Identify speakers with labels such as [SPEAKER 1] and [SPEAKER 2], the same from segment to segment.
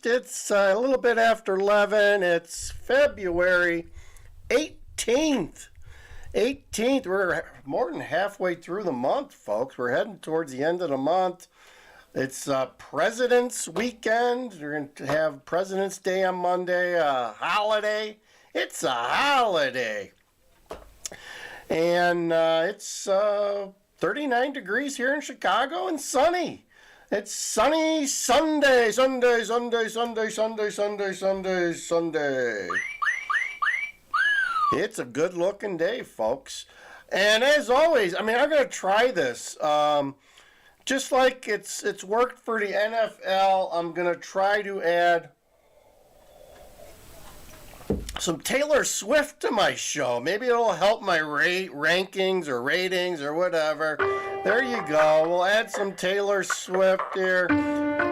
[SPEAKER 1] 1st. It's a little bit after 11. It's February 18th. 18th. We're more than halfway through the month, folks. We're heading towards the end of the month. It's President's Weekend. We're going to have President's Day on Monday, a holiday. It's a holiday. And it's 39 degrees here in Chicago and sunny. It's sunny Sunday. It's a good looking day, folks. And as always, I'm going to try this. Just like it's worked for the NFL, I'm going to try to add some Taylor Swift to my show. Maybe it'll help my rankings or ratings or whatever. There you go. We'll add some Taylor Swift here.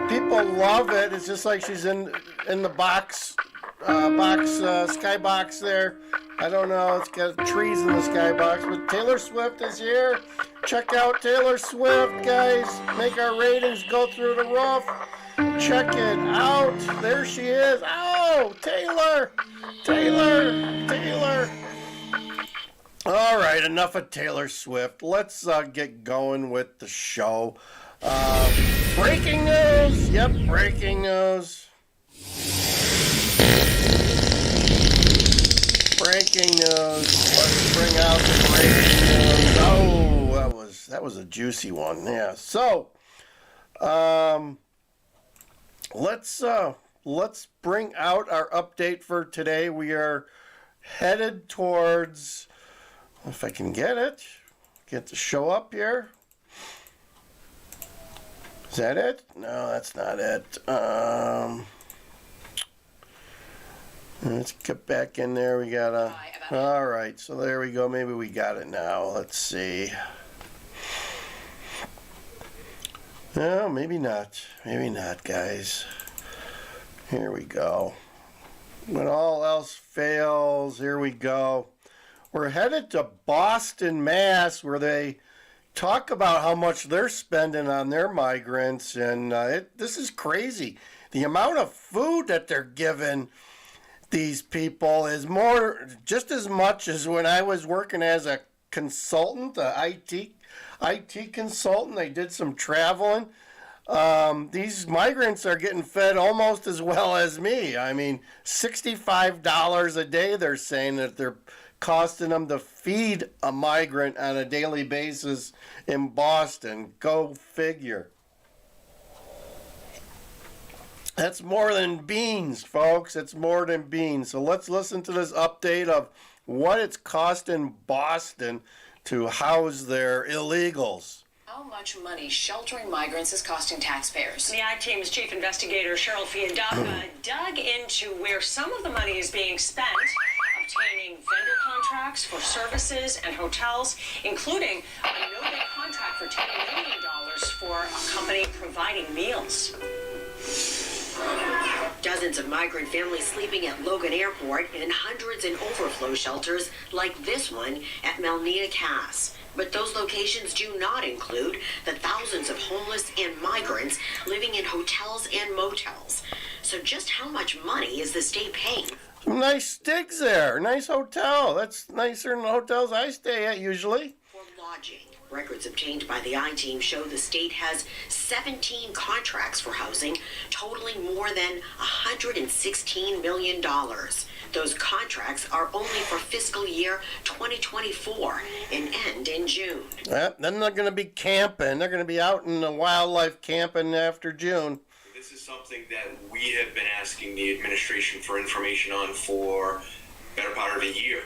[SPEAKER 1] People love it. It's just like she's in the box, skybox there. I don't know. It's got trees in the skybox, but Taylor Swift is here. Check out Taylor Swift, guys. Make our ratings go through the roof. Check it out. There she is. Oh, Taylor. All right, enough of Taylor Swift. Let's get going with the show. Breaking news. Yep, breaking news. Breaking news. Let's bring out the breaking news. Oh, that was a juicy one. Yeah. So, let's bring out our update for today. We are headed towards, if I can get the show up here. Is that it? No, that's not it. Let's get back in there. We gotta. All right, so there we go. Maybe we got it now. Let's see. No, maybe not. Maybe not, guys. Here we go. When all else fails, here we go. We're headed to Boston, Mass, where they talk about how much they're spending on their migrants, and this is crazy. The amount of food that they're giving these people is just as much as when I was working as a consultant, a IT consultant. I did some traveling. These migrants are getting fed almost as well as me. I mean, $65 a day they're saying that they're costing them to feed a migrant on a daily basis in Boston. Go figure. That's more than beans, folks. It's more than beans. So let's listen to this update of what it's costing Boston to house their illegals.
[SPEAKER 2] How much money sheltering migrants is costing taxpayers?
[SPEAKER 3] The I-Team's chief investigator, Cheryl Fiadaca, dug into where some of the money is being spent, obtaining vendor contracts for services and hotels, including a no-bid contract for $10 million for a company providing meals.
[SPEAKER 4] Dozens of migrant families sleeping at Logan Airport and hundreds in overflow shelters like this one at Melnea Cass. But those locations do not include the thousands of homeless and migrants living in hotels and motels. So just how much money is the state paying?
[SPEAKER 1] Some nice digs there. Nice hotel. That's nicer than the hotels I stay at usually.
[SPEAKER 4] For lodging. Records obtained by the I-Team show the state has 17 contracts for housing, totaling more than $116 million. Those contracts are only for fiscal year 2024 and end in June.
[SPEAKER 1] Then they're going to be camping. They're going to be out in the wildlife camping after June.
[SPEAKER 5] This is something that we have been asking the administration for information on for better part of a year.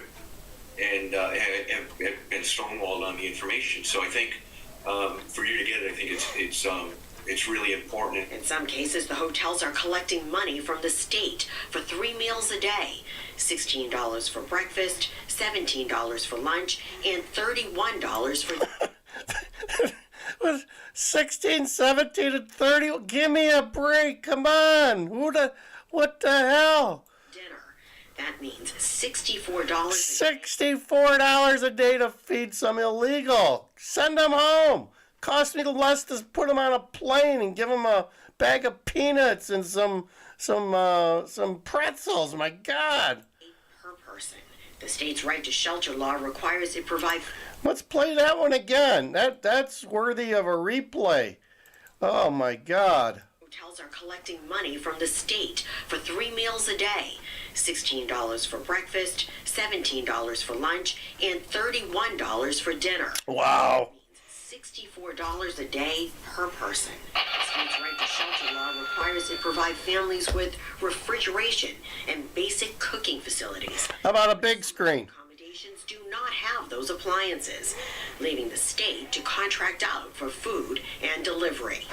[SPEAKER 5] And have been stonewalled on the information. So I think for you to get it, I think it's really important.
[SPEAKER 4] In some cases, the hotels are collecting money from the state for 3 meals a day. $16 for breakfast, $17 for lunch, and $31 for...
[SPEAKER 1] 16, 17, and 30? Give me a break. Come on. What the hell?
[SPEAKER 4] That means $64.
[SPEAKER 1] $64 a day to feed some illegal. Send them home. Cost me less to put them on a plane and give them a bag of peanuts and some some pretzels. My God.
[SPEAKER 4] Per person. The state's right to shelter law requires it provide.
[SPEAKER 1] Let's play that one again. That's worthy of a replay. Oh my God.
[SPEAKER 4] Hotels are collecting money from the state for 3 meals a day. $16 for breakfast, $17 for lunch, and $31 for dinner.
[SPEAKER 1] Wow.
[SPEAKER 4] $64 a day per person. The state's right to shelter law requires it provide families with refrigeration and basic cooking facilities.
[SPEAKER 1] How about a big screen?
[SPEAKER 4] Accommodations do not have those appliances, leaving the state to contract out for food and delivery.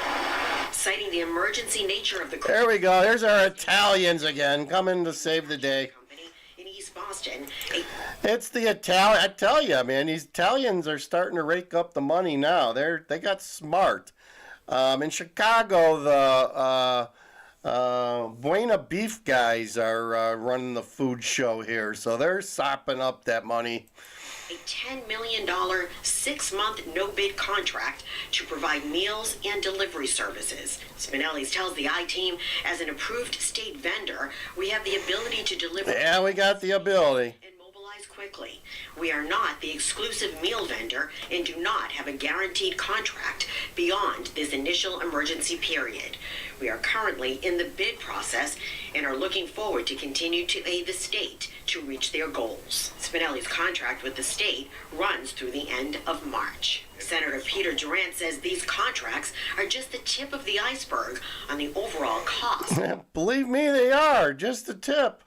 [SPEAKER 4] Citing the emergency nature of the
[SPEAKER 1] There we go. There's our Italians again, coming to save the day.
[SPEAKER 4] company in East Boston,
[SPEAKER 1] It's the Italian. I tell you, man, these Italians are starting to rake up the money now. They got smart. In Chicago, the Buena Beef guys are running the food show here, so they're sopping up that money.
[SPEAKER 4] a $10 million 6-month no-bid contract to provide meals and delivery services. Spinelli's tells the I-Team, as an approved state vendor, we have the ability to deliver.
[SPEAKER 1] Yeah, we got the ability.
[SPEAKER 4] And mobilize quickly. We are not the exclusive meal vendor and do not have a guaranteed contract beyond this initial emergency period. We are currently in the bid process and are looking forward to continue to aid the state to reach their goals. Spinelli's contract with the state runs through the end of March. Senator Peter Durant says these contracts are just the tip of the iceberg on the overall cost.
[SPEAKER 1] Believe me, they are. Just the tip.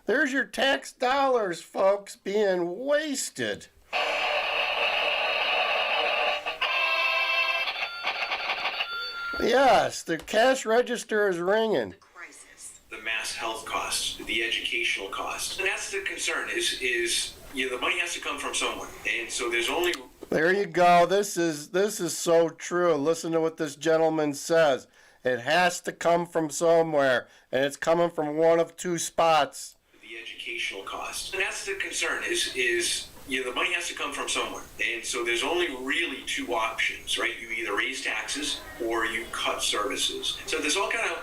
[SPEAKER 1] There's your tax dollars, folks, being wasted. Yes, the cash register is ringing.
[SPEAKER 4] Crisis.
[SPEAKER 5] The mass health costs, the educational costs, and that's the concern. Is the money has to come from somewhere, and so there's only.
[SPEAKER 1] There you go. This is so true. Listen to what this gentleman says. It has to come from somewhere, and it's coming from one of two spots.
[SPEAKER 5] The educational costs, and that's the concern. Is the money has to come from somewhere, and so there's only really two options, right? You either raise taxes or you cut services. So this all kind of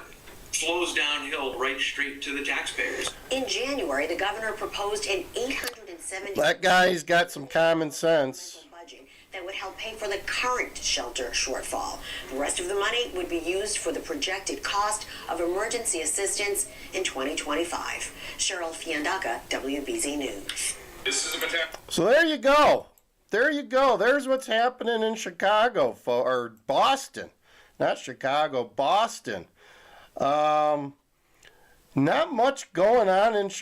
[SPEAKER 5] flows downhill right straight to the taxpayers.
[SPEAKER 4] In January, the governor proposed an $870
[SPEAKER 1] That guy's got some common sense.
[SPEAKER 4] budget that would help pay for the current shelter shortfall. The rest of the money would be used for the projected cost of emergency assistance in 2025. Cheryl Fiandaca, WBZ News.
[SPEAKER 5] This is a fantastic.
[SPEAKER 1] So there you go. There you go. There's what's happening in Chicago, or Boston. Not Chicago, Boston. Not much going on in Chicago.